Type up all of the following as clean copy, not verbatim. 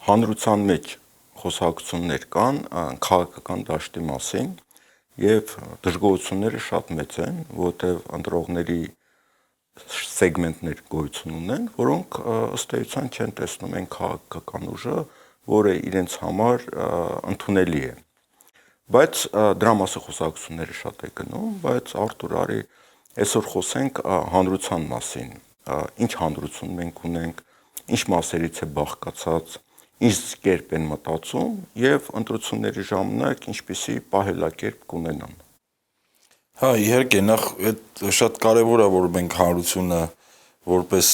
հանրության մեջ խոսակցություններ կան քաղաքական դաշտի մասին եւ դժգոհությունները շատ մեծ են, որտեղ ընտրողների սեգմենտներ գոյություն ունեն, որոնք ըստ էության չեն տեսնում այն քաղաքական ուժը, որը իրենց համար ընդունելի է։ Բայց դրա մասը խոսակցությունները շատ է գնում, բայց Արտուր, արի այսօր խոսենք հանրության մասին։ Ինչ հանրություն մենք ունենք, ինչ մասերից է բաղկացած, ինչ կերպ են մտածում եւ ընտրությունների ժամանակ ինչպիսի պահելակերպ կունենան։ Հա, իհարկե, նախ այդ շատ կարևոր է, որ մենք հանրությունը որպես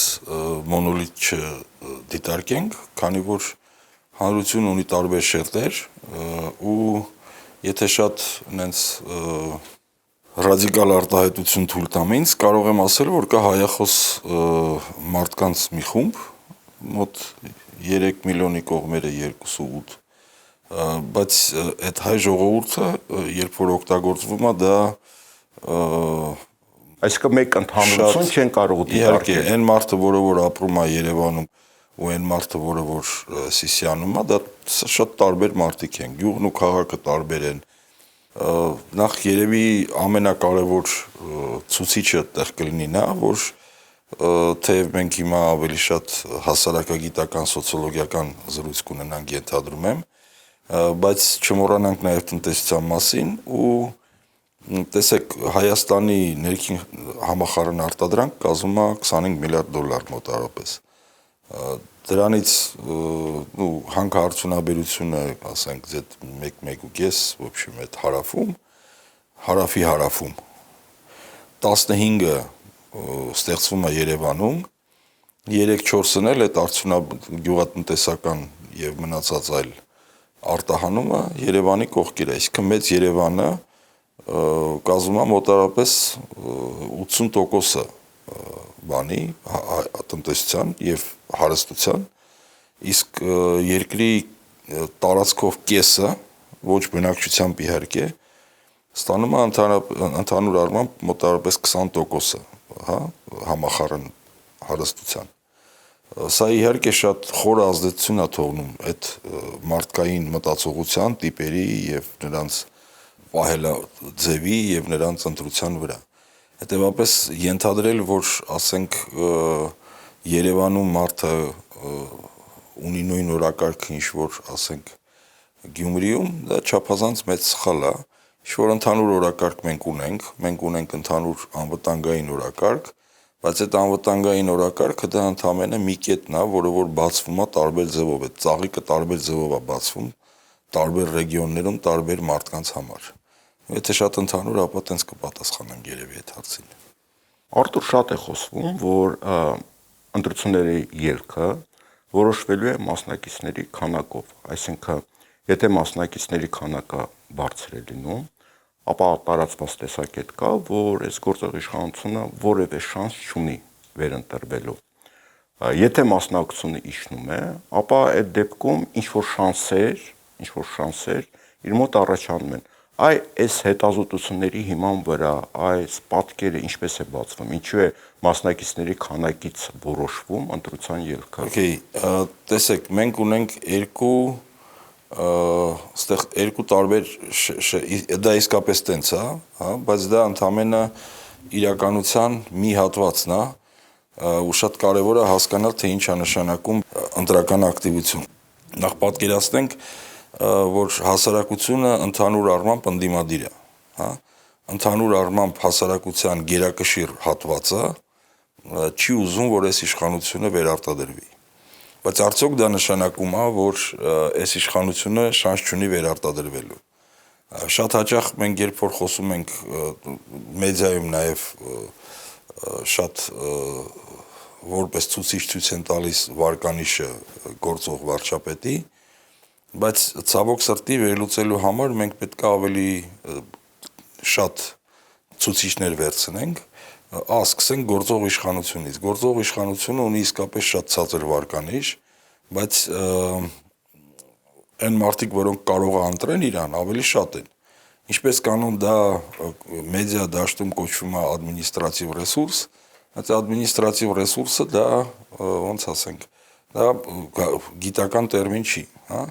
մոնոլիթ չդիտարկենք, քանի որ հանրությունը ունի տարբեր շերտեր ու եթե շատ նենց ռադիկալ արտահայտություն թույլ տամ ինձ, կարող եմ ասել, որ կա հայախոս մարդկանց մի խումբ, մոտ 3 միլիոնի կողմերը 2.8, բայց այդ հայ ժողովուրդը, երբ որ օգտագործվում է, դա այսինքն մեկ ընդհանրություն չեն կարող դիտարկել։ Իհարկե, այն մարդը, որը որ ապրում է Երևանում ու այն մարդը, որը որ Սիսիանում է, դա շատ տարբեր մարդիկ են, գյուղն ու քաղաքը տարբեր են։ Նախ երևի ամենակարևոր ցուցիչը այդտեղ կլինի նա, որ թեև մենք հիմա ավելի շատ հասարակագիտական, սոցիոլոգիական զրույց կունենանք, ենթադրում եմ, բայց չմոռանանք նաև տնտեսության մասին ու տեսեք, Հայաստանի ներքին համախառն արտադրանք կազմում է 25 միլիարդ դոլար մոտավորապես։ Դրանից հանքարդյունաբերությունը, ասենք, ձետ 1.5, в общем, այդ հարավի հարավում 15-ը ստեղծվում է Երևանում, 3-4-ն էլ այդ գյուղատնտեսական եւ մնացած այլ արտահանումը Երևանի կողքեր է, այսինքն մեծ Երևանը կազմում է մոտավորապես 80%-ը բանի տնտեսության եւ հարստության, իսկ երկրի տարածքով կեսը, ոչ բնակչությամբ իհարկե, ստանում է ընդհանուր առմամբ մոտավորապես 20%-ը, հա, համախառն հարստության։ Սա իհարկե շատ խոր ազդեցություն է թողնում այդ մարդկային մտածողության, տիպերի եւ նրանց պահելաձևի եւ նրանց ընտրության վրա։ Հետևաբար ենթադրել, որ ասենք Երևանում մարդը ունի նույն օրակարգը, ինչ որ ասենք Գյումրիում, դա չափազանց մեծ սխալ է, ինչ որ ընդհանուր օրակարգ մենք ունենք ընդհանուր անվտանգային օրակարգ, բայց այդ անվտանգային օրակարգը դա ընդամենը մի կետն է, որը որ բացվում է տարբեր ձևով, այդ ծաղիկը տարբեր ձևով է բացվում տարբեր ռեգիոններում տարբեր մարդկանց համար։ Եթե շատ ընդհանուր, ապա տենց կպատասխանեմ երևի այդ հարցին։ Արտուր, շատ է խոսվում, որ ընտրությունների ելքը որոշվելու է մասնակիցների քանակով, այսինքն եթե մասնակիցների քանակը բարձր է լինում, ապա տարածված տեսակետ կա, որ այս գործող իշխանությունը որևէ շանս չունի վերընտրվելու։ Եթե մասնակցությունը իջնում է, ապա այդ դեպքում ինչ որ շանսեր իր մոտ առաջանում են։ Այս հետազոտությունների հիման վրա այս պատկերը ինչպես է բացվում, ինչու է մասնակիցների քանակից որոշվում ընտրության ելքը։ Okay, տեսեք, մենք ունենք երկու տարբեր դա իսկապես տենց է, հա, բայց դա ընդամենը իրականության մի հատվածն է, ու շատ կարևոր է հասկանալ, թե ինչ է նշանակում ընտրական ակտիվություն։ Նախ պատկերացնենք, որ հասարակությունը ընդհանուր առմամբ ընդդիմադիր է, հա, ընդհանուր առմամբ հասարակության գերակշիռ հատվածը չի ուզում, որ այս իշխանությունը վերարտադրվի։ Բայց արդյոք դա նշանակում է, որ այս իշխանությունը շանս չունի վերարտադրվելու։ Շատ հաճախ մենք երբ որ խոսում ենք մեդիայում նաև շատ որպես ցուցիչ ցույց են տալիս վարկանիշը գործող վարչապետի, բայց ցավոք սրտի վերլուծելու համար մենք պետք է ավելի շատ ցուցիչներ վերցնենք, սկսենք գործող իշխանությունից։ Գործող իշխանությունը ունի իսկապես շատ ցածր վարկանիշ, բայց այն մարդիկ, որոնք կարող է ընտրեն իրան, ավելի շատ են։ Ինչպես կանոն դա մեդիա դաշտում կոչվում է ադմինիստրատիվ ռեսուրս, այդ ադմինիստրատիվ ռեսուրսը դա ոնց ասենք, Դա գիտական տերմին չի, հա։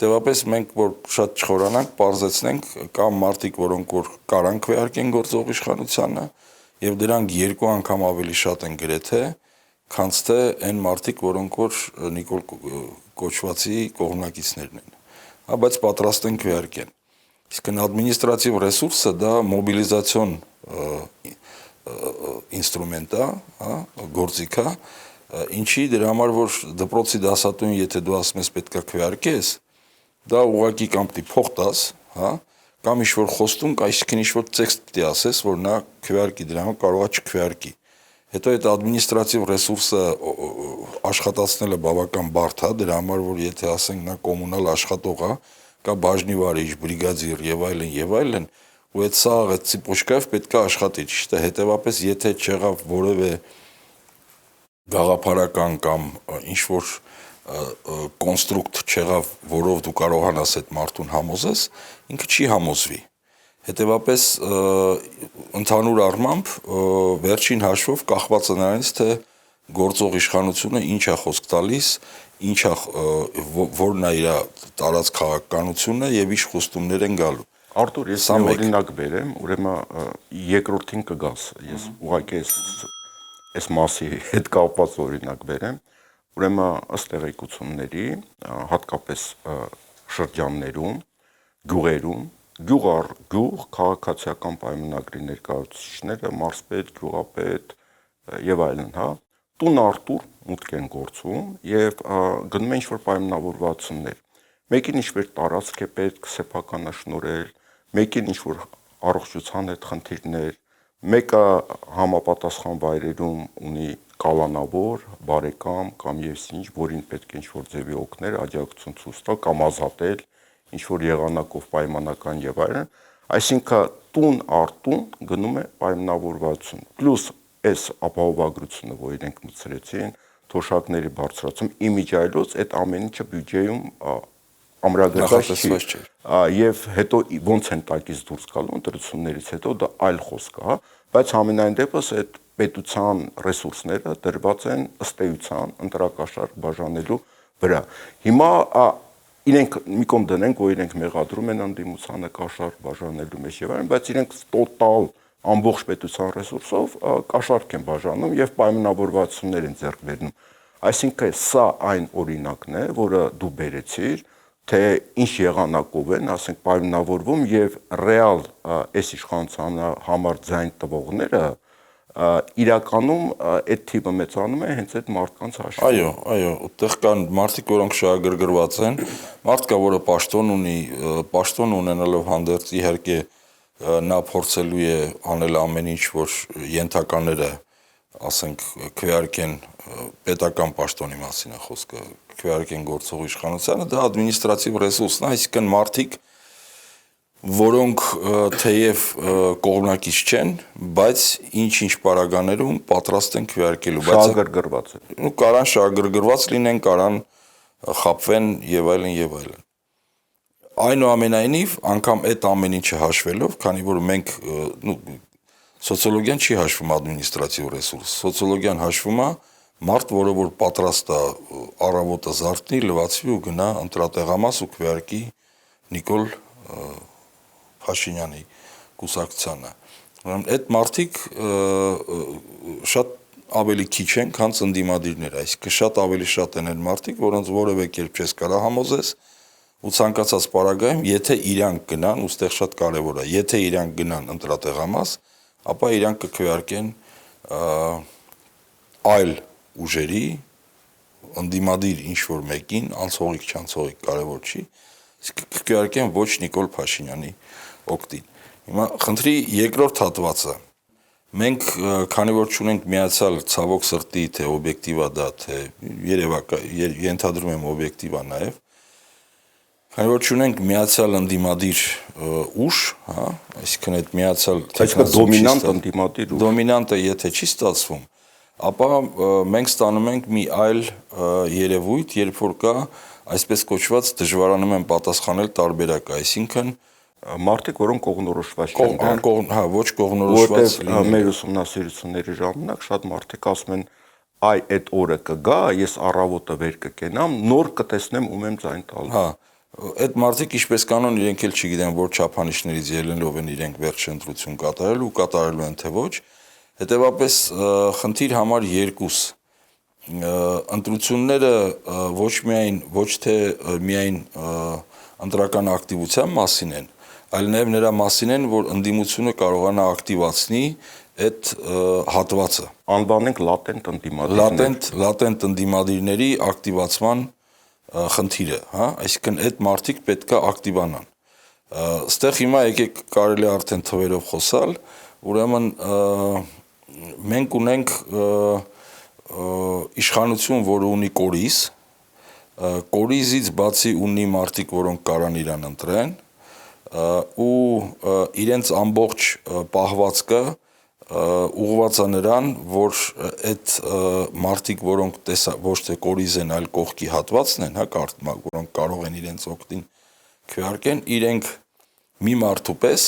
Տեւապես մենք որ շատ չխորանանք, պարզեցնենք կամ մարդիկ, որոնք որ կարան քվեարկեն գործող իշխանությանը, եւ դրանք 2 անգամ ավելի շատ են գրեթե, քան թե այն մարդիկ, որոնք որ Նիկոլ կոչվածի կողմնակիցներն են։ Հա, բայց պատրաստ են քվեարկեն։ Իսկ ադմինիստրատիվ ռեսուրսը դա մոբիլիզացիոն ինստրումենտ է, հա, գործիք է, ինչի դրա համար որ դպրոցի դասատուին եթե դու ասում ես պետքա քվեարկես, դա ուղղակի կամ պիտի փող տաս, հա, կամ ինչ-որ խոստում, այսինքն ինչ-որ տեքստ պիտի ասես, որ նա քվեարկի, դրա համար կարող է չքվեարկի։ Հետո այդ ադմինիստրատիվ ռեսուրսը աշխատացնելը բավական բարդ է, դրա համար որ եթե ասենք նա կոմունալ աշխատող է, կա բաժնի վարիչ, բրիգադիր եւ այլն, ու այդ սաղ այդ ցիպոչկայով պետք է աշխատի, ճիշտ է, հետեւապես եթե չեղավ որևէ գաղափարական կամ ինչ-որ կոնստրուկտ չեղավ, որով դու կարողանաս այդ մարդուն համոզես, ինքը չի համոզվի։ Հետևապես ընդհանուր առմամբ վերջին հաշվով կախված է նրանից, թե գործող իշխանությունը ինչ է խոսք տալիս, ինչ է որն է իր տարած քաղաքականությունը եւ ինչ խոստումներ են գալու։ Արտուր, ես մի օրինակ բերեմ, ուրեմն երկրորդին կգաս, ես ուղղակի այս մասի հետ կապված օրինակ բերեմ, ուրեմն ըստ տեղեկությունների, հատկապես շրջաններում, գյուղերում, գյուղ առ գյուղ քաղաքացիական պայմանագրի ներկայացուցիչները, մարզպետ, գյուղապետ եւ այլն, հա, տուն առ տուն մուտք են գործում եւ գնում են ինչ-որ պայմանավորվածություններ։ Մեկին ինչ-որ տարածք է պետք սեփականաշնորհել, մեկին ինչ-որ առողջության հետ խնդիրներ, մեկը համապատասխան վայրերում ունի կալանավոր, բարեկամ կամ ես ինչ, որին պետք է ինչ-որ ձևի օգնել, աջակցություն ցույց տալ կամ ազատել, ինչ-որ եղանակով պայմանական եւ այլն, այսինքն տուն առ տուն գնում է պայմանավորվածություն։ Պլյուս այս ապահովագրությունը, որ իրենք մտցրեցին, թոշակների բարձրացում, իմիջիայլոց այդ ամեն ինչը բյուջեում ամրագրված չի։ Եվ հետո ոնց են տակից դուրս գալու ընտրություններից հետո դա այլ խոսք է, բայց համենայն դեպս այդ պետության ռեսուրսները դրված են ըստ էության ընտրակաշառք բաժանելու վրա։ Հիմա իրենք մի կողմ դնենք, որ իրենք մեղադրում են ընդդիմությանը կաշառք բաժանելու մեջ եւ այլն, բայց իրենք տոտալ ամբողջ պետության ռեսուրսով կաշառք են բաժանում եւ պայմանավորվածություններ են ձեռք բերնում։ Այսինքն սա այն օրինակն է, որը դու բերեցիր, թե ինչ եղանակով են, ասենք, պայմանավորվում եւ ռեալ այս իշխանության համար ձայն տվողները իրականում այդ թիվը մեծանում է հենց այդ մարդկանց հաշվին։ Այո, այդտեղ կան մարդիկ, որոնք շահագրգռված են, մարդ կա, որը պաշտոն ունի, պաշտոն ունենալով հանդերձ իհարկե նա փորձելու է անել ամեն ինչ, որ ենթակաները, ասենք, քվեարկեն պետական պաշտոնի մասին է խոսքը, քվեարկեն գործող իշխանությանը, դա ադմինիստրատիվ ռեսուրսն է, այսինքն մարդիկ, որոնք թեև կողմնակից չեն, բայց ինչ-ինչ պարագաներում պատրաստ են քվեարկելու, բայց շահագրգռված են։ Ու կարան շահագրգռված լինեն, կարան խաբվեն եւ այլն եւ այլն։ Այնուամենայնիվ, անգամ այդ ամեն ինչը հաշվելով, քանի որ մենք սոցիոլոգիան չի հաշվում ադմինիստրատիվ ռեսուրս, սոցիոլոգիան հաշվում է մարդ, որը որ պատրաստ է առավոտը զարթնի, լվացվի ու գնա ընտրատեղամաս ու քվեարկի Նիկոլ Փաշինյանի կուսակցությանը։ Այդ մարդիկ շատ ավելի քիչ են, քան ընդդիմադիրներ, այսինքն շատ ավելի շատ են այն մարդիկ, որոնց որևէ կերպ չես կարող համոզես, ու ցանկացած պարագայում, եթե իրանք գնան, ուստեղ շատ կարևոր է, եթե իրանք գնան ընտրատեղամաս, ապա իրանք կքվեարկեն այլ ուժերի, ընդդիմադիր ինչ-որ մեկին, անցողիկ չանցողիկ կարևոր չի, կքվեարկեն ոչ Նիկոլ Փաշինյանի օգտին։ Հիմա խնդրի երկրորդ հատվածը, մենք քանի որ չունենք միացյալ ցավոք սրտի, թե օբյեկտիվ է դա, թե ենթադրում եմ օբյեկտիվ է նաև, քանի որ չունենք միացյալ ընդդիմադիր ուժ, հա, այսինքն այդ միացյալ դոմինանտ ընդդիմադիր ուժ, դոմինանտը եթե չի ստացվում, ապա մենք ստանում ենք մի այլ երևույթ, երբ որ կա այսպես կոչված դժվարանում են պատասխանել տարբերակ, այսինքն մարդիկ, որոնք կողմնորոշված չեն, ոչ կողմնորոշված լինեն։ Մեր ուսումնասիրությունների ժամանակ շատ մարդիկ ասում են, այդ օրը կգա, ես առավոտը վեր կկենամ, նոր կտեսնեմ ում եմ ձայն տալու։ Հա, այդ մարդիկ ինչպես կանոն իրենք էլ չգիտեն որ չափանիշներից ելնելով են իրենք վերջ ընտրություն կատարել ու կատարելու են թե ոչ, հետևաբար խնդիր համար 2 ընտրությունները ոչ թե միայն ընտրական ակտիվության մասին են, այլ նաև նրա մասին են, որ ընդդիմությունը կարողանա ակտիվացնի այդ հատվածը։ Անվանենք լատենտ ընդդիմադիրներ։ Լատենտ ընդդիմադիրների ակտիվացման խնդիրը, հա, այսինքն այդ մարդիկ պետք է ակտիվանան։ Ստեղ հիմա եկեք կարելի է արդեն թվերով խոսալ, ուրեմն մենք ունենք իշխանություն, որը ունի կորիզ, կորիզից բացի ունի մարդիկ, որոնք կարան իրան ընտրեն, ու իրենց ամբողջ պահվածքը ուղղված է նրան, որ այդ մարդիկ, որոնք ոչ թե կորիզ են, այլ կողքի հատվածն են, հա, որոնք կարող են իրենց օգտին քվեարկեն, իրենք մի մարդու պես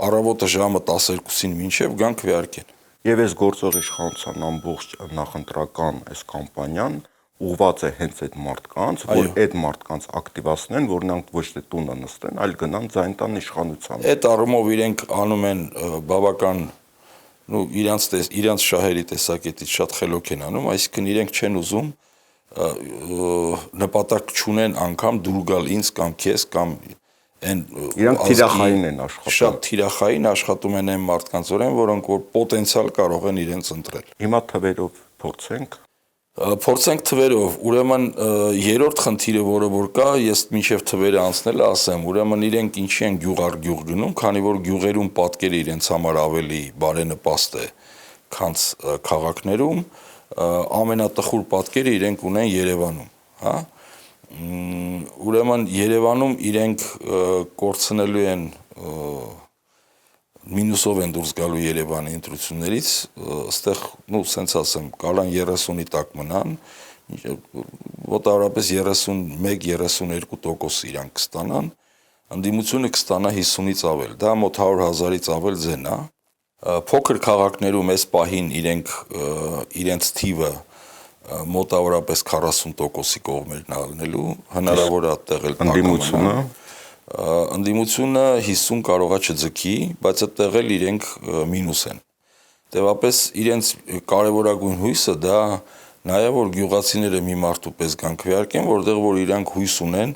առավոտը ժամը 12-ին մինչև գան քվեարկեն։ Եվ այս գործող իշխանության ամբողջ նախընտրական այս կամպանիան ուղղված է հենց այդ մարդկանց, որ այդ մարդկանց ակտիվացնեն, որ նրանք ոչ թե տունը նստեն, այլ գնան ձայն տան իշխանությանը։ Այդ առումով իրենք անում են բավական իրանց շահերի տեսակետից շատ խելոք են անում, այսինքն իրենք չեն ուզում նպատակ չունեն անգամ դուր գալ ինձ կամ քեզ կամ այն իրանք թիրախային են աշխատում։ Շատ թիրախային աշխատում են այն մարդկանց օրեն, որոնք որ պոտենցիալ կարող են իրենց ընտրել։ Հիմա թվերով փորձենք։ Փորձենք թվերով, ուրեմն երրորդ խնդիրը, որը որ կա, ես մինչև թվերը անցնելը ասեմ, ուրեմն իրենք ինչի են գյուղ առ գյուղ գնում, քանի որ գյուղերում պատկերը իրենց համար ավելի բարենպաստ է, քան քաղաքներում, ամենատխուր պատկերը իրենք ունեն Երևանում, հա։ Ուրեմն Երևանում իրենք կորցնելու են մինուսով են դուրս գալու Երևանի ընտրություններից, այստեղ, սենց ասեմ, կարան 30-ի տակ մնան, մոտավորապես 31-32% իրանք կստանան, ընդդիմությունը կստանա 50-ից ավել, դա մոտ 100,000-ից ավել ձեն է, փոքր քաղաքներում այս պահին իրենց թիվը մոտավորապես 40%-ի կողմերն ալնելու, հնարավոր է տեղել ընդդիմությունը Ընդդիմությունը 50 կարող է չձգի, բայց այդտեղ էլ իրենք մինուս են։ Տեւապես իրենց կարևորագույն հույսը դա նա է, որ գյուղացիները մի մարդու պես կան քվեարկեն, որտեղ որ իրանք հույս ունեն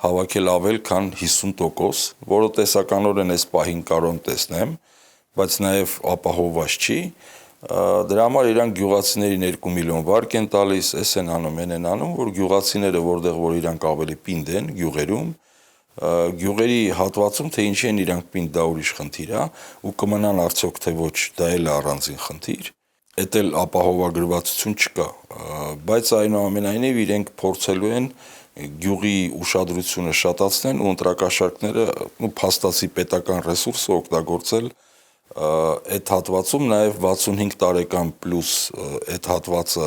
հավաքել ավել քան 50%, որը տեսականորեն այս պահին կարող տեսնեմ, բայց նաև ապահովված չի։ Դրա համար իրանք գյուղացիներին 2 միլիոն վարկ են տալիս, էս են անում, են անում, որ գյուղացիները, որտեղ որ իրանք ավելի պինդ են գյուղերում, գյուղերի հատվածում, թե ինչ են իրանք պինդ, դա ուրիշ խնդիր է, ու կմնան արդյոք թե ոչ, դա էլ է առանձին խնդիր, էդ էլ ապահովագրվածություն չկա, բայց այնուամենայնիվ իրենք փորձելու են գյուղի ուշադրությունը շատացնեն ու ընտրակաշարքները փաստացի պետական ռեսուրսը օգտագործել այդ հատվածում, նաև 65 տարեկան պլյուս այդ հատվածը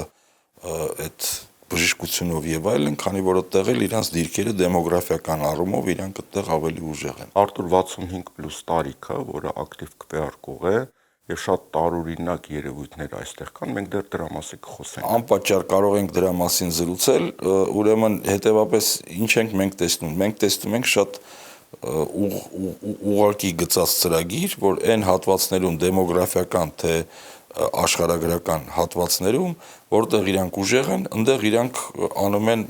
այդ բժշկությունով եւ այլն, քանի որ այդտեղ էլ իրանց դիրքերը դեմոգրաֆիական առումով իրանք այդտեղ ավելի ուժեղ են։ Արտուր 65 պլյուս տարիքը, որը ակտիվ քվեարկող է, եւ շատ տարօրինակ երևույթներ այստեղ կան, մենք դեռ դրա մասին կխոսենք։ Անպատճառ կարող ենք դրա մասին զրուցել, ուրեմն հետեւապես ինչ ենք մենք տեսնում։ Մենք տեսնում ենք շատ ուղղակի գծած ծրագիր, որ այն հատվածներում դեմոգրաֆիական թե աշխարհագրական հատվածներում, որտեղ իրանք ուժեղ են, այնտեղ իրանք անում են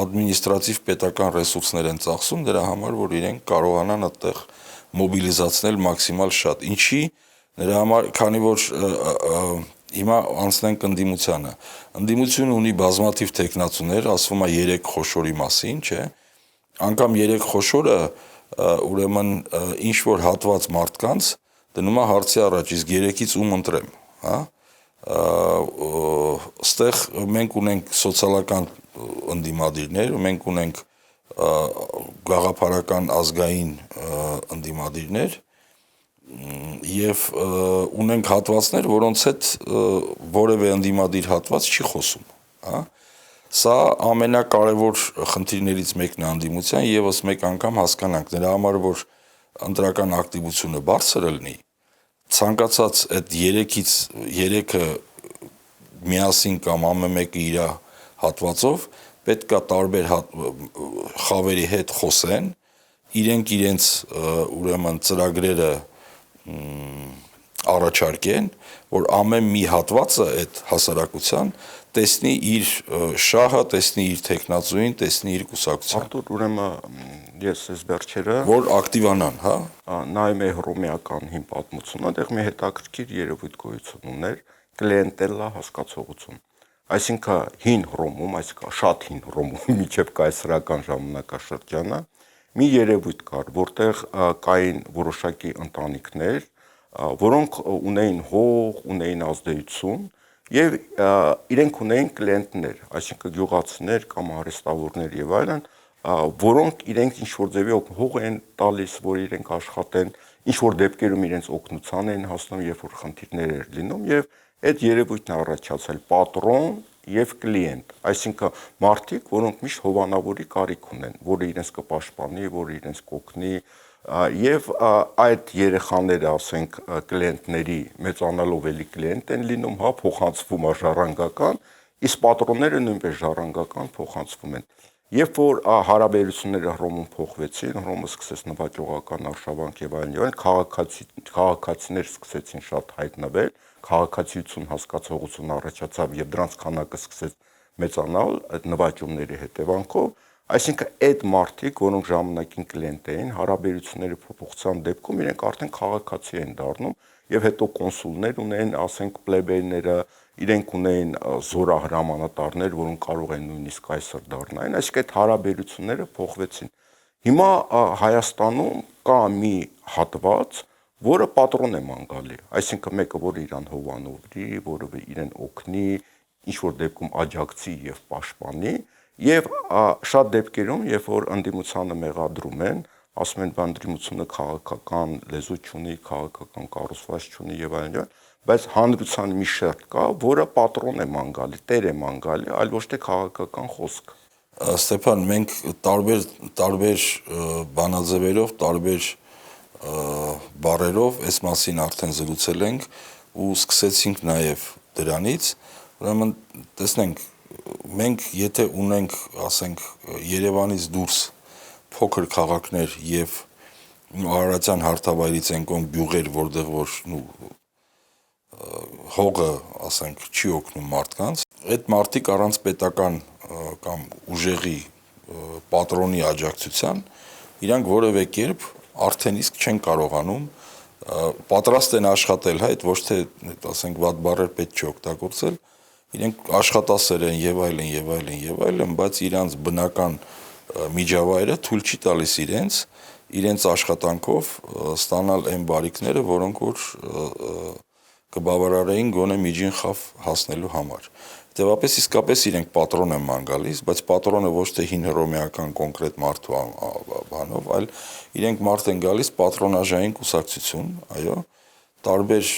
ադմինիստրատիվ պետական ռեսուրսներ են ծախսում դրա համար, որ իրենք կարողանան այդտեղ մոբիլիզացնել մաքսիմալ շատ։ Ինչի նրա համար, քանի որ հիմա անցնենք ընդդիմությանը։ Ընդդիմությունը ունի բազմաթիվ տեխնացուներ, ասվում է 3 խոշորի մասին, չէ՞։ Անկամ 3 խոշորը ուրեմն ինչ որ հատված մարդկանց դնում է հարցի առաջ, իսկ 3-ից ում ընտրեմ, հա։ Այստեղ մենք ունենք սոցիալական ընդդիմադիրներ, մենք ունենք գաղափարական ազգային ընդդիմադիրներ եւ ունենք հատվածներ, որոնց հետ որևէ ընդդիմադիր հատված չի խոսում, հա։ Սա ամենակարևոր խնդիրներից մեկն է ընդդիմության, եւս մեկ անգամ հասկանանք, նրա համար որ ընտրական ակտիվությունը բարձր լինի, ցանկացած այդ 3-ը միասին կամ ամեն մեկը իր հատվածով պետք է տարբեր խավերի հետ խոսեն, իրենք իրենց ուրեմն ծրագրերը առաջարկեն, որ ամեն մի հատվածը այդ հասարակության տեսնի իր շահը, տեսնի իր տեխնացուին, տեսնի իր կուսակցության։ Արտուր, ուրեմն ես այս վերջերը որ ակտիվանան, հա։ նայում էի հռոմեական հին պատմությունը, այնտեղ մի հետաքրքիր երևույթ գոյություն ուներ կլիենտելա հասկացողություն։ Այսինքն հին Հռոմում, այսինքն շատ հին Հռոմում միջև կայսրական ժամանակաշրջանը մի երևույթ կար, որտեղ կային որոշակի ընտանիքներ, որոնք ունեին հող, ունեին ազդեցություն եւ իրենք ունեին կլիենտներ, այսինքն գյուղացիներ կամ արհեստավորներ եւ այլն, որոնք իրենք ինչ որ ձևի հող են տալիս, որ իրենք աշխատեն, ինչ որ դեպքերում իրենց օգնության էին հասնում, երբ որ խնդիրներ էր լինում եւ այդ երևույթն առաջացել պատրոն եւ կլիենտ, այսինքն մարդիկ, որոնք միշտ հովանավորի կարիք ունեն, որը իրենց կպաշտպանի, որը իրենց կօգնի եւ այդ երեխաները, ասենք, կլիենտների մեծանալով էլի կլիենտ են լինում, հա, փոխանցվում է ժառանգական, իսկ պատրոնները նույնպես ժառանգական փոխանցվում են։ Երբ որ հարաբերությունները Հռոմում փոխվեցին, Հռոմը սկսեց նվաճողական արշավանք եւ այլն, քաղաքացիներ սկսեցին շատ հայտնվել, քաղաքացիություն հասկացողություն առաջացավ եւ դրանց քանակը սկսեց մեծանալ այդ նվաճումների հետևանքով, այսինքն այդ մարդիկ, որոնք ժամանակին կլիենտ էին, հարաբերությունների փոփոխության դեպքում իրենք արդեն քաղաքացի են դառնում եւ հետո կոնսուլներ ունեն, ասենք պլեբեյները, իրենք ունեին զորահրամանատարներ, որոնք կարող են նույնիսկ կայսր դառնային, այսինքն այդ հարաբերությունները փոխվեցին։ Հիմա Հայաստանում կա մի հատված, որը պատրոն է ման գալի, այսինքն մեկը, որ իրան հովանորի, որը իրեն օգնի, ինչ որ դեպքում աջակցի եւ պաշտպանի, եւ շատ դեպքերում, երբ որ ընդդիմությանը մեղադրում են, ասում են, բան ընդդիմությունը քաղաքական լեզու չունի, քաղաքական կառուցվածք չունի եւ այլն, բայց հանրության մի շերտ կա, որը պատրոն է ման գալի, տեր է ման գալի, այլ ոչ թե քաղաքական խոսք։ Ստեփան, մենք տարբեր բանաձևերով, տարբեր բառերով այս մասին արդեն զրուցել ենք ու սկսեցինք նաև դրանից, ուրեմն տեսնենք, մենք եթե ունենք, ասենք, Երևանից դուրս փոքր քաղաքներ եւ Արարատյան հարթավայրից են կողմ գյուղեր, որտեղ որ հողը, ասենք, չի օգնում մարդկանց, այդ մարդիկ առանց պետական կամ ուժեղի պատրոնի աջակցության իրանք որևէ կերպ արդեն իսկ չեն կարողանում պատրաստ են աշխատել, հա, այդ ոչ թե, ասենք, վատ բառեր պետք չի օգտագործել, իրենք աշխատասեր են եւ այլն եւ այլն եւ այլն, բայց իրանց բնական միջավայրը թույլ չի տալիս իրենց աշխատանքով ստանալ այն բարիքները, որոնք որ կբավարարեին գոնե միջին խավ հասնելու համար։ Հետևաբար իսկապես իրենք պատրոն են ման գալիս, բայց պատրոնը ոչ թե հին հռոմեական կոնկրետ մարդու բանով, այլ իրենք մարդ են գալիս պատրոնաժային կուսակցություն, այո, տարբեր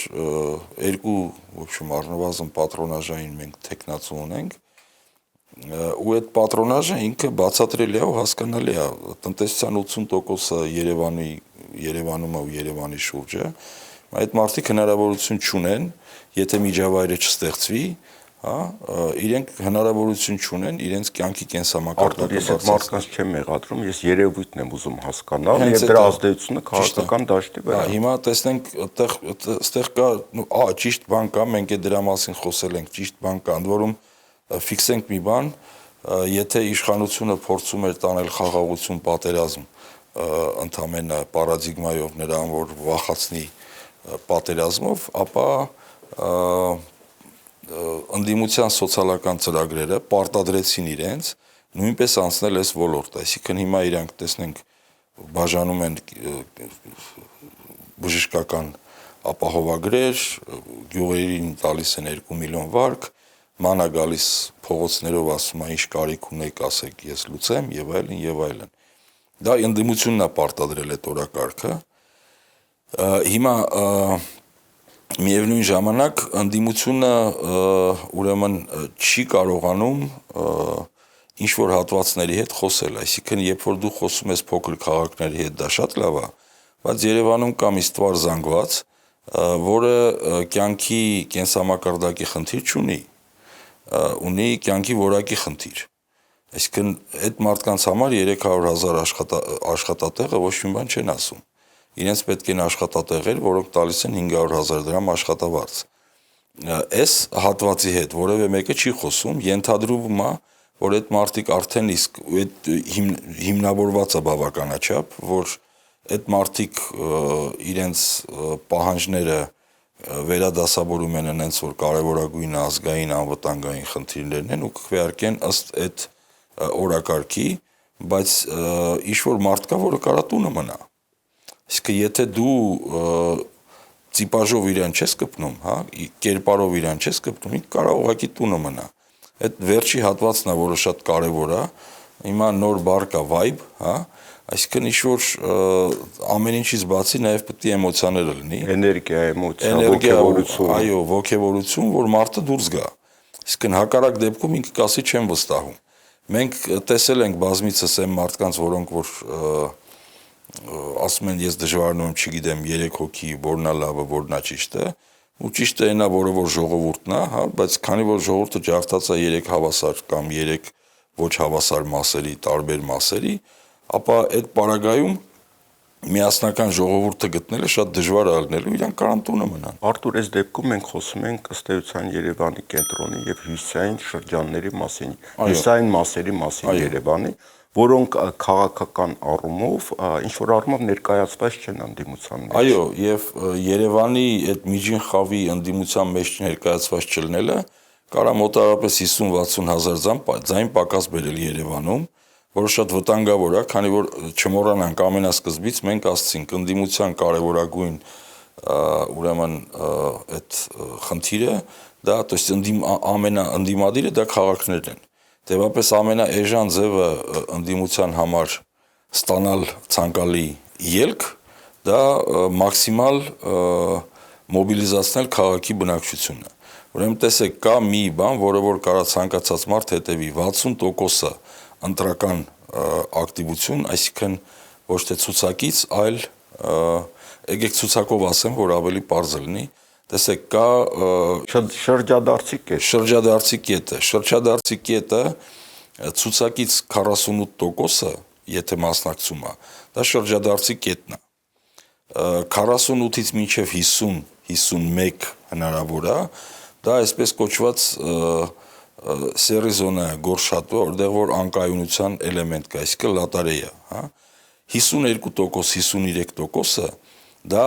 երկու, в общем, առնվազն պատրոնաժային մենք տեխնացու ունենք, ու այդ պատրոնաժը ինքը բացատրելի է ու հասկանալի է, տնտեսության 80%-ը Երևանում ու Երևանի շուրջը, այդ մարդիկ հնարավորություն չունեն, եթե միջավայրը չստեղծվի, հա, իրենք հնարավորություն չունեն իրենց կյանքի կենսամակարդակը բարձրացնել։ Ես այդ մարդկանց չեմ մեղադրում, ես երևույթն եմ ուզում հասկանալ եւ դրա ազդեցությունը քաղաքական դաշտի վրա։ Հիմա տեսնենք, այդտեղ կա, ճիշտ բան կա, մենք դրա մասին խոսել ենք, ճիշտ բան կա, ընդ որում ֆիքսենք մի բան, եթե իշխանությունը փորձում էր տանել խաղաղություն, պատերազմ, ընդամենը պարադիգմայով նրան, որ վախացնի պատերազմով, ապա ընդդիմության սոցիալական ծրագրերը պարտադրեցին իրենց նույնպես անցնել այս ոլորտ, այսինքն հիմա իրանք տեսնենք բաժանում են բժշկական ապահովագրեր, գյուղերին տալիս են 2 միլիոն վարկ, մանա գալիս փողոցներով ասում է ինչ կարիք ունեք, ասեք, ես լուծեմ եւ այլն եւ այլն։ Դա ընդդիմությունն է պարտադրել այդ օրակարգը։ Հիմա միևնույն ժամանակ ընդդիմությունը ուրեմն չի կարողանում ինչ որ հատվածների հետ խոսել, այսինքն երբ որ դու խոսում ես փոքր քաղաքների հետ, դա շատ լավ է, բայց Երևանում կա մի ստվար զանգված, որը կյանքի կենսամակարդակի խնդիր չունի, ունի կյանքի որակի խնդիր։ Այսինքն այդ մարդկանց համար 300,000 աշխատատեղը ոչ մի բան չեն ասում։ Իրենց պետք են աշխատատեղեր, որոնք տալիս են 500,000 դրամ աշխատավարձ։ Այս հատվածի հետ որևէ մեկը չի խոսում, ենթադրվում է, որ այդ մարդիկ արդեն իսկ այդ հիմնավորված է բավականաչափ, որ այդ մարդիկ իրենց պահանջները վերադասավորում են այնց, որ կարևորագույն ազգային անվտանգային խնդիրներն են ու կքվեարկեն ըստ այդ օրակարգի, բայց ինչ-որ մարդ կա, որը կարա տունը մնա։ Իսկ եթե դու ծիպաժով իրան չես կպնում, հա, կերպարով իրան չես կպնում, ինքը կարա ուղղակի տունը մնա։ Այդ վերջի հատվածն է, որը շատ կարևոր է։ Հիմա նոր բառ կա vibe, հա, այսինքն ինչ-որ ամեն ինչից բացի նաև պետք է էմոցիաները լինի։ Էներգիա, էմոցիա, ոգևորություն։ Այո, ոգևորություն, որ մարդը դուրս գա։ Այսինքն հակառակ դեպքում ինքը կասի չեմ վստահում։ Մենք տեսել ենք բազմիցս այն մարդկանց, որոնք որ ասում են ես դժվարանում եմ, չգիտեմ, 3 հոգի, որն է լավը, որն է ճիշտը, ու ճիշտը այնա, որը որ ժողովուրդն է, հա, բայց քանի որ ժողովուրդը ջարդած է 3 հավասար կամ 3 ոչ հավասար մասերի, տարբեր մասերի, ապա այդ պարագայում միասնական ժողովուրդը գտնելը շատ դժվար է լինելու, իրանք կարան տունը մնան։ Արթուր, այս դեպքում մենք խոսում ենք ըստ էության Երևանի կենտրոնի եւ հյուսիսային շրջանների մասին, հյուսիսային մասերի մասին Երևանի, որոնք քաղաքական առումով ինչ որ առումով ներկայացված չեն ընդդիմության մեջ։ Այո, եւ Երևանի այդ միջին խավի ընդդիմության մեջ ներկայացված չլինելը կարա մոտավորապես 50-60 հազար ձայն պակաս բերել Երևանում, որը շատ վտանգավոր է, քանի որ չմոռանանք ամենասկզբից մենք ասացինք ընդդիմության կարևորագույն ուրեմն այդ խնդիրը դա, то есть ամենաընդդիմադիրը դա քաղաքներն են։ Դեպապես ամենաէժան ձևը ընդդիմության համար ստանալ ցանկալի ելք դա մաքսիմալ մոբիլիզացնել քաղաքի բնակչությունը։ Ուրեմն տեսեք, կա մի բան, որը որ կարա ցանկացած մարդ հետևի 60%-ը ընտրական ակտիվություն, այսինքն ոչ թե ցուցակից, այլ եկեք ցուցակով ասեմ, որ ավելի պարզ լինի։ Տեսեք, կա շրջադարձի կետ։ Շրջադարձի կետը ցուցակից 48%-ը, եթե մասնակցում է, դա շրջադարձի կետն է։ 48-ից մինչև 50-51 հնարավոր է, դա այսպես կոչված սերի զոնա է, գորշատվը, որտեղ որ անկայունության էլեմենտ կա, այսինքն լատարեյա, հա։ 52%, 53%-ը դա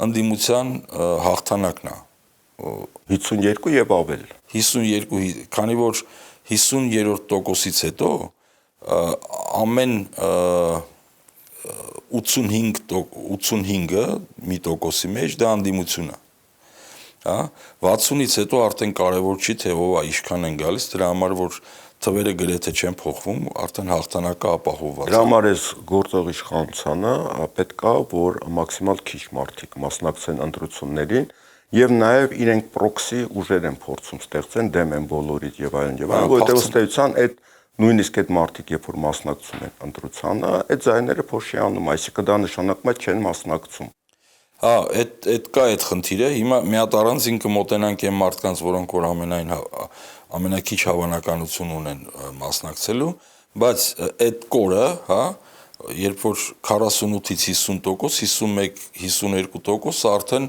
ընդդիմության հաղթանակն է։ 52 եւ ավել։ 52, քանի որ 50%-ից հետո ամեն 85-ը մի տոկոսի մեջ դա ընդդիմություն է։ Հա 60-ից հետո արդեն կարևոր չի թե ով է իշխան են գալիս, դրա համար որ թվերը գրեթե չեն փոխվում, արդեն հաղթանակը ապահովված է։ Դրա համար էս գործող իշխանությանը պետք է որ մաքսիմալ քիչ մարդիկ մասնակցեն ընտրություններին եւ նաեւ իրենք պրոքսի ուժեր են փորձում ստեղծեն դեմ են բոլորից եւ այլն եւ այլն, որտեղ ըստ էության այդ նույնիսկ այդ մարդիկ երբ որ մասնակցում են ընտրությանը, այդ ձայները փոշի անում, այսինքն դա նշանակում է չեն մասնակցում։ Հա, այդ կա այդ խնդիրը, հիմա մի հատ առանձին կմոտենանք այն մարդկանց, որոնք որ ամենակիչ հավանականություն ունեն մասնակցելու, բայց այդ կորը, հա, երբ որ 48-ից 50%, 51-52% արդեն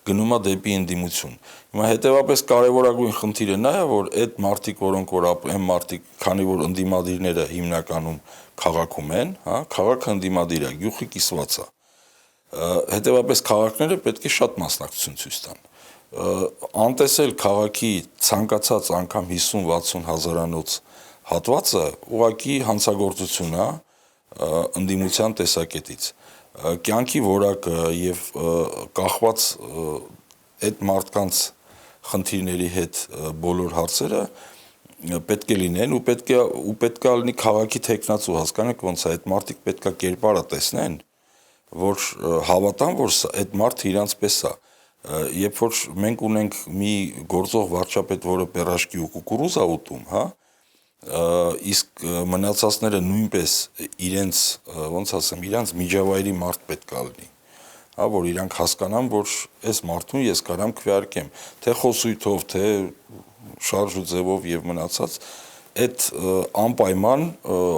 գնում է դեպի ընդդիմություն։ Հիմա հետևապես կարևորագույն խնդիրը նա է, որ այդ մարդիկ, որոնք որ այն մարդիկ, քանի որ ընդդիմադիրները հիմնականում քաղաքում են, հա, քաղաքը ընդդիմադիր է, գյուղի կիսված է։ Հետևապես քաղաքները պետք է շատ մասնակցություն ցույց տան։ Անտեսել քաղաքի ցանկացած անգամ 50-60 հազարանոց հատվածը ուղղակի հանցագործություն է ընդդիմության տեսակետից։ Կյանքի որակը եւ կախված այդ մարդկանց խնդիրների հետ բոլոր հարցերը պետք է լինեն ու պետք է լինի քաղաքի տեխնացու, հասկանեք ոնց է, այդ մարդիկ պետք է կերպարը տեսնեն, որ հավատան, որ այդ մարդը իրանց պես է։ Երբ որ մենք ունենք մի գործող վարչապետ, որը պերաշկի ու կուկուրուզ է ուտում, հա, իսկ մնացածները նույնպես իրենց, ոնց ասեմ, իրենց միջավայրի մարդ պետք է լինի, հա, որ իրանք հասկանան, որ այս մարդուն ես կարամ քվեարկեմ, թե խոսույթով, թե շարժու ձևով եւ մնացած այդ անպայման,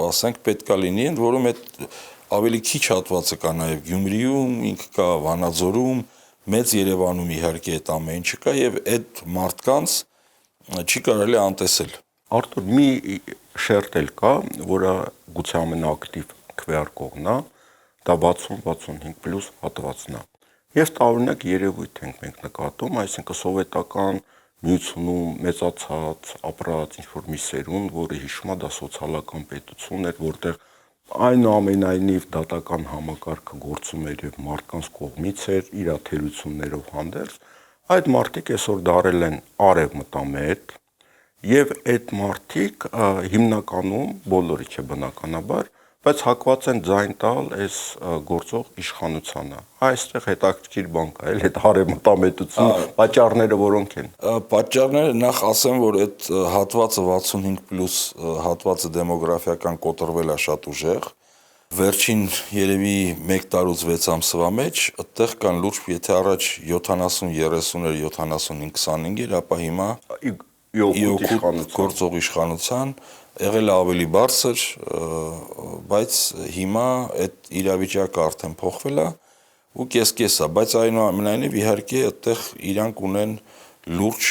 ասենք, պետքա լինի, ընդ որում այդ ավելի քիչ հատվածը կա նաեւ Գյումրիում, ինքը կա Վանաձորում, մեծ Երևանում իհարկե այդ ամեն չկա եւ այդ մարդկանց չի կարելի անտեսել։ Արտուր, մի շերտ էլ կա, որը գուցե ամենաակտիվ քվեարկողն է, դա 60-65+ հատվածն է։ Եվ տարօրինակ երևույթ ենք մենք նկատում, այսինքն սովետական միությունում մեծացած, ապրած ինչ-որ մի սերունդ, որը հիշում է դա սոցիալական պետություն էր, որտեղ այնուամենայնիվ դատական համակարգը գործում էր եւ մարդկանց կողմից էր իր թերություններով հանդերձ, այդ մարդիկ այսօր դարել են արևմտամետ եւ այդ մարդիկ հիմնականում բոլորի չէ բնականաբար, բայց հակված են ձայն տալ այս գործող իշխանությանը։ Այստեղ հետաքրքիր բան կա, էլ այդ արևմտամետություն պատճառները որոնք են։ Պատճառները նախ ասեմ, որ այդ հատվածը 65+ հատվածը դեմոգրաֆիական կոտրվել է շատ ուժեղ։ Վերջին երևի 1 տարուց 6 ամսվա մեջ այդտեղ կան լուրջ, եթե առաջ 70-30 էր, 75-25 էր, ապա հիմա գործող իշխանության եղել է ավելի բարձր, բայց հիմա այդ իրավիճակը արդեն փոխվել է ու կես-կես է, բայց այնուամենայնիվ իհարկե այդտեղ իրանք ունեն լուրջ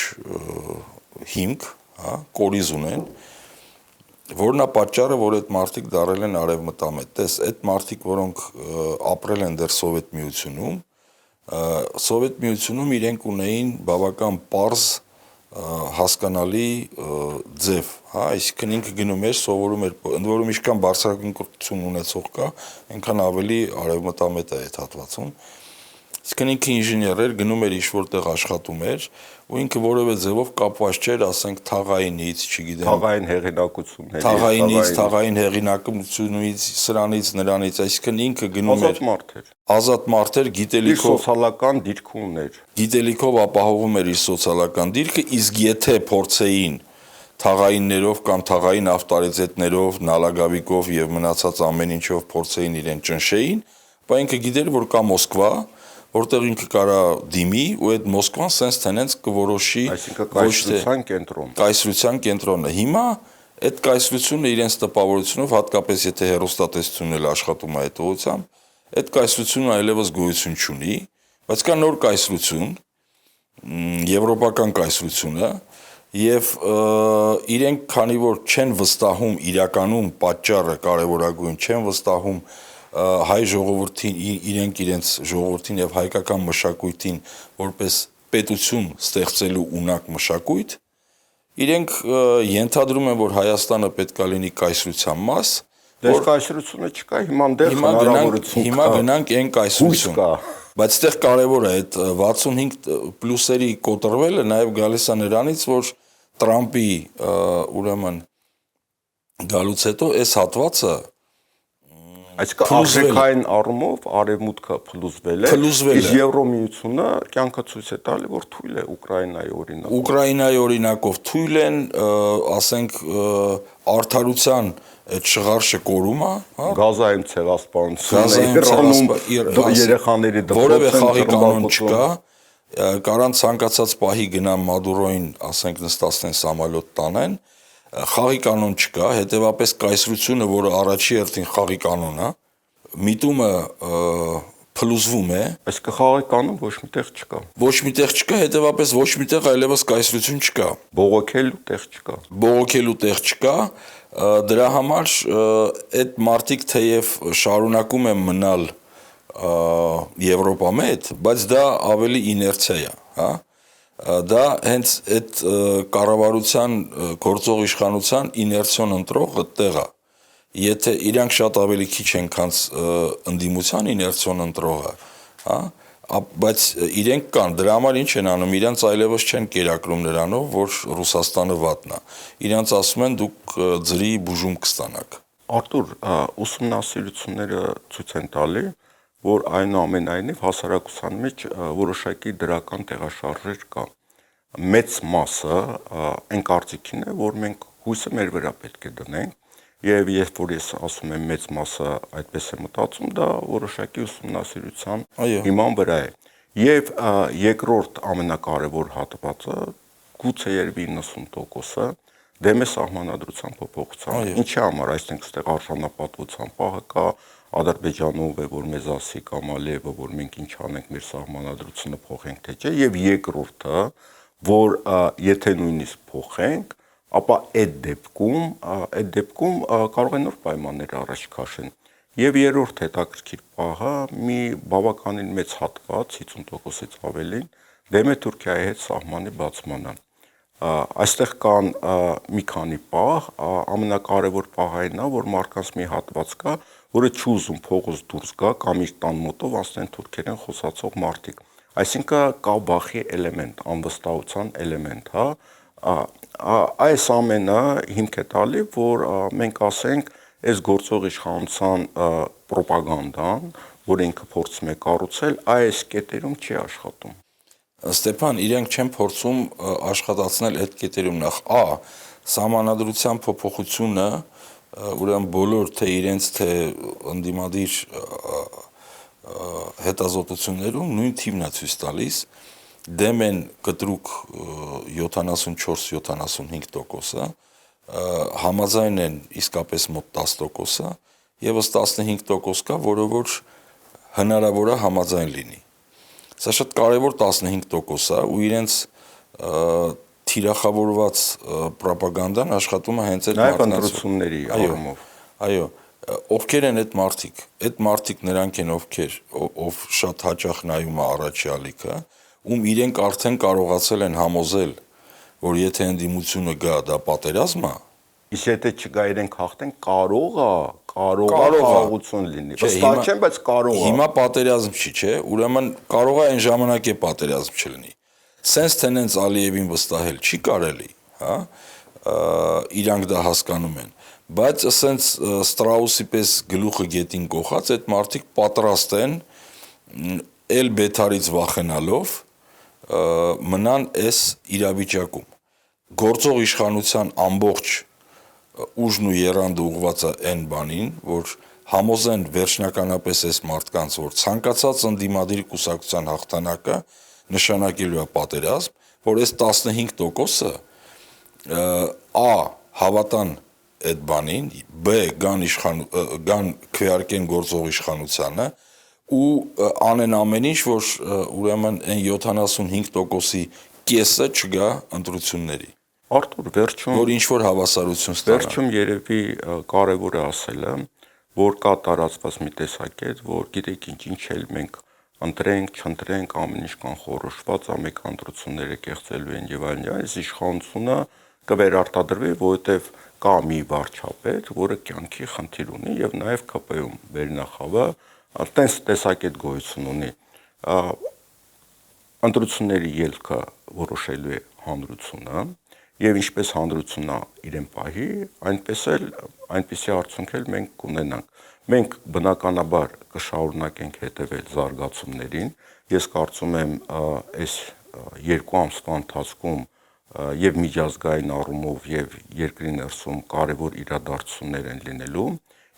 հիմք, հա, կորիզ ունեն, որն է պատճառը, որ այդ մարդիկ դարել են արևմտամետ։ Տես, այդ մարդիկ, որոնք ապրել են դեռ Սովետ Միությունում, Սովետ Միությունում իրենք ունեին բավական պարզ հասկանալի ձև, հա, այսինքն ինքը գնում էր, սովորում էր, ընդ որում ինչքան բարձրագույն կրթություն ունեցող կա, այնքան ավելի արևմտամետ է այդ հատվածում։ Իսկն ինքը ինժեներ էր, գնում էր ինչ-որ տեղ աշխատում էր, ու ինքը որևէ ձևով կապված չէր, ասենք, թաղայինից, չգիտեմ, թաղային հեղինակությունների, թաղային հեղինակությունից, սրանից, նրանից, այսինքն ինքը գնում էր ազատ մարդ էր, գիտելիքով սոցիալական դիրք ուներ, գիտելիքով ապահովում էր իր սոցիալական դիրքը, իսկ եթե փորձեին թաղայիններով կամ թաղային ավտարիզետներով, նալագավիկով եւ մնացած ամեն ինչով փորձեին իրեն ճնշեին, բայց ինքը գիտեր, որ կա Մոսկվա, որտեղ ինքը կարա դիմի ու այդ Մոսկվան սենց թենենց կորոշի, այսինքն կայսրության կենտրոն։ Կայսրության կենտրոնը։ Հիմա այդ կայսրությունը իրենց տպավորությունով, հատկապես եթե հեռուստատեսությունն էլ աշխատում է այդ ուղղությամբ, այդ կայսրությունը այլևս գոյություն չունի, բայց կա նոր կայսրություն, եվրոպական կայսրությունը, եւ իրենք քանի որ չեն վստահում իրականում պատճառը կարևորագույն չեն վստահում հայ ժողովրդին, իրենց ժողովրդին եւ հայկական մշակույթին որպես պետություն ստեղծելու ունակ մշակույթ, իրենք ենթադրում են, որ Հայաստանը պետքա լինի կայսրության մաս, որ կայսրությունը չկա, հիմա դեռ հնարավորություն կա։ Հիմա գնանք այն կայսրություն։ Բայց այդտեղ կարևոր է այդ 65+-երի կոտրվելը նաեւ գալիս է նրանից, որ Տրամպի ուրեմն գալուց հետո այս հատվածը այսինքն արժեքային առումով արևմուտքը փլուզվել է, իսկ Եվրոմիությունը կյանքը ցույց է տալի, որ թույլ է Ուկրաինայի օրինակով։ Ուկրաինայի օրինակով թույլ են, ասենք, արդարության այդ շղարշը կորում է, հա, գազային ցեղասպանությունը, երեխաների դպրոցը, որևէ խաղի կանոն չկա, կարան ցանկացած պահի գնան Մադուրոին, ասենք, նստացնեն սամոլոտ տանեն, խաղի կանոն չկա, հետևապես կայսրությունը, որը առաջի հերթին խաղի կանոն է, միտումը փլուզվում է, այսինքն խաղի կանոն ոչ միտեղ չկա։ Ոչ միտեղ չկա, հետևապես ոչ միտեղ այլևս կայսրություն չկա։ Բողոքելու տեղ չկա։ Բողոքելու տեղ չկա, դրա համար այդ մարդիկ թեև շարունակում են մնալ Եվրոպամետ, բայց դա ավելի իներցիա է, հա։ Դա հենց այդ կառավարության գործող իշխանության իներցիոն ընտրողը տեղ է։ Եթե իրանք շատ ավելի քիչ են, քան ընդդիմության իներցիոն ընտրողը, հա, բայց իրենք կան, դրա համար ինչ են անում, իրանք այլևս չեն կերակրում նրանով, որ Ռուսաստանը վատն է։ Իրանք ասում են դուք ձրի բուժում կստանաք։ Արտուր, ուսումնասիրությունները ցույց են տալի, որ այնուամենայնիվ հասարակության մեջ որոշակի դրական տեղաշարժեր կա։ Մեծ մասը այն կարծիքին է, որ մենք հույսը մեր վրա պետք է դնենք, եւ երբ որ ես ասում եմ մեծ մասը այդպես է մտածում, դա որոշակի ուսումնասիրության հիման վրա է։ Եվ երկրորդ ամենակարևոր հատվածը գուցե երևի 90%-ը դեմ է սահմանադրության փոփոխության։ Ինչի համար, այսինքն այստեղ արժանապատվության պահը կա, Ադրբեջանով է, որ մեզ ասի կամ Ալիևը, որ մենք ինչ անենք, մեր սահմանադրությունը փոխենք, թե չէ, եւ երկրորդը, որ եթե նույնիսկ փոխենք, ապա այդ դեպքում կարող է նոր պայմաններ առաջ քաշեն։ Եվ երրորդ հետաքրքիր պահը մի բավականին մեծ հատված 50%-ից ավելին դեմ է Թուրքիայի հետ սահմանի բացմանը։ Այստեղ կան մի քանի պահ, ամենակարևոր պահը այն է, որ մարդկանց մի հատված կա, որը չուզում փողոց դուրս գա կամ իր տան մոտով անցնեն թուրքերեն խոսացող մարդիկ։ Այսինքն կա վախի էլեմենտ, անվստահության էլեմենտ, հա։ Այս ամենը հիմք է տալի, որ մենք ասենք, այս գործող իշխանության պրոպագանդան, որ ինքը փորձում է կառուցել, այս կետերում չի աշխատում։ Ստեփան, իրենք չեն փորձում աշխատացնել այդ կետերում նախ սահմանադրության փոփոխությունը, ուրեմն բոլոր թե իրենց թե ընդդիմադիր հետազոտություններում նույն թիվն է ցույց տալիս, դեմ են կտրուկ 74-75%-ը, համաձայն են իսկապես մոտ 10%-ը, եւս 15% կա, որը որ հնարավոր է համաձայն լինի։ Սա շատ կարևոր 15%-ը ու իրենց թիրախավորված պրոպագանդան աշխատում է հենց այդ մարդկանց ընտրությունների առումով։ Այո, ովքեր են այդ մարդիկ։ Այդ մարդիկ նրանք են, ով շատ հաճախ նայում է առաջյալիքը, ում իրենք արդեն կարողացել են համոզել, որ եթե ընդդիմությունը գա, դա պատերազմ է։ Իսկ եթե չգա իրենք հաղթեն, կարող է խաղաղություն լինի։ Վստահ չեմ, բայց կարող է։ Հիմա պատերազմ չի, չէ՞, ուրեմն կարող է այն ժամանակ է պատերազմ չլինի։ Սենց թե նենց Ալիևին վստահել չի կարելի, հա, իրանք դա հասկանում են, բայց սենց Ստրաուսի պես գլուխը գետին կոխած այդ մարդիկ պատրաստ են էլ բեթարից վախենալով մնան այս իրավիճակում։ Գործող իշխանության ամբողջ ուժն ու եռանդը ուղղված է այն բանին, որ համոզեն վերջնականապես այս մարդկանց, որ ցանկացած ընդդիմադիր կուսակցության հաղթանակը նշանակելու է պատերազմ, որ այս 15%-ը հավատան այդ բանին, գան քվեարկեն գործող իշխանությանը ու անեն ամեն ինչ, որ ուրեմն այն 75%-ի կեսը չգա ընտրությունների։ Արթուր, վերջում որ ինչ որ հավասարություն ստանա։ Վերջում երևի կարևոր է ասելը, որ կա տարածված մի տեսակետ, որ գիտեք ինչ էլ մենք ընտրենք, չընտրենք, ամեն ինչ կան խորոշված, ամեկ ընտրությունները կեղծելու են եւ այլն, այս իշխանությունը կվերարտադրվի, որովհետեւ կա մի վարչապետ, որը կյանքի խնդիր ունի եւ նաեւ ԿՊ-ում վերնախավը այդպես տեսակետ գոյություն ունի։ Ընտրությունների ելքը որոշելու է հանրությունը եւ ինչպես հանրությունն իրեն պահի, այնպեսի արդյունք էլ մենք կունենանք։ Մենք բնականաբար կշարունակենք հետևել զարգացումներին։ Ես կարծում եմ, այս 2 ամսվա ընթացքում եւ միջազգային առումով եւ երկրի ներսում կարևոր իրադարձություններ են լինելու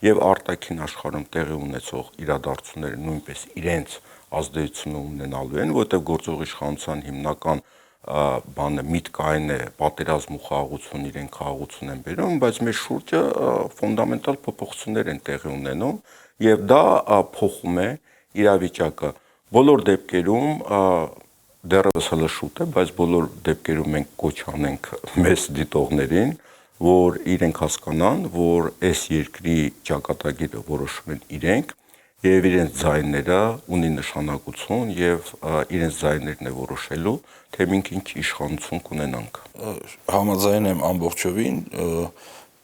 եւ արտաքին աշխարհում տեղի ունեցող իրադարձությունները նույնպես իրենց ազդեցությունը ունենալու են, որտեղ գործող իշխանության հիմնական բանը միտքը այն է պատերազմ ու խաղաղություն իրեն խաղաղություն են բերում, բայց մեր շուրջը ֆունդամենտալ փոփոխություններ են տեղի ունենում եւ դա փոխում է իրավիճակը։ Բոլոր դեպքերում դեռևս հələ շուտ է, բայց բոլոր դեպքերում մենք կոչ անենք մեծ դիտողներին, որ իրենք հասկանան, որ այս երկրի ճակատագիրը որոշում են իրենք եւ իրենց ձայները ունի նշանակություն եւ իրենց ձայներն է որոշելու, թե մենք ինչ իշխանություն կունենանք։ Համաձայն եմ ամբողջովին,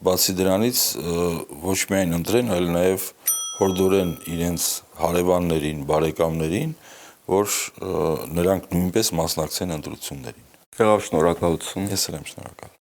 բացի դրանից ոչ միայն ընտրեն, այլ նաեւ հորդորեն իրենց հարևաններին, բարեկամներին, որ նրանք նույնպես մասնակցեն ընտրություններին։ Շնորհակալություն։ Ես էլ եմ շնորհակալ։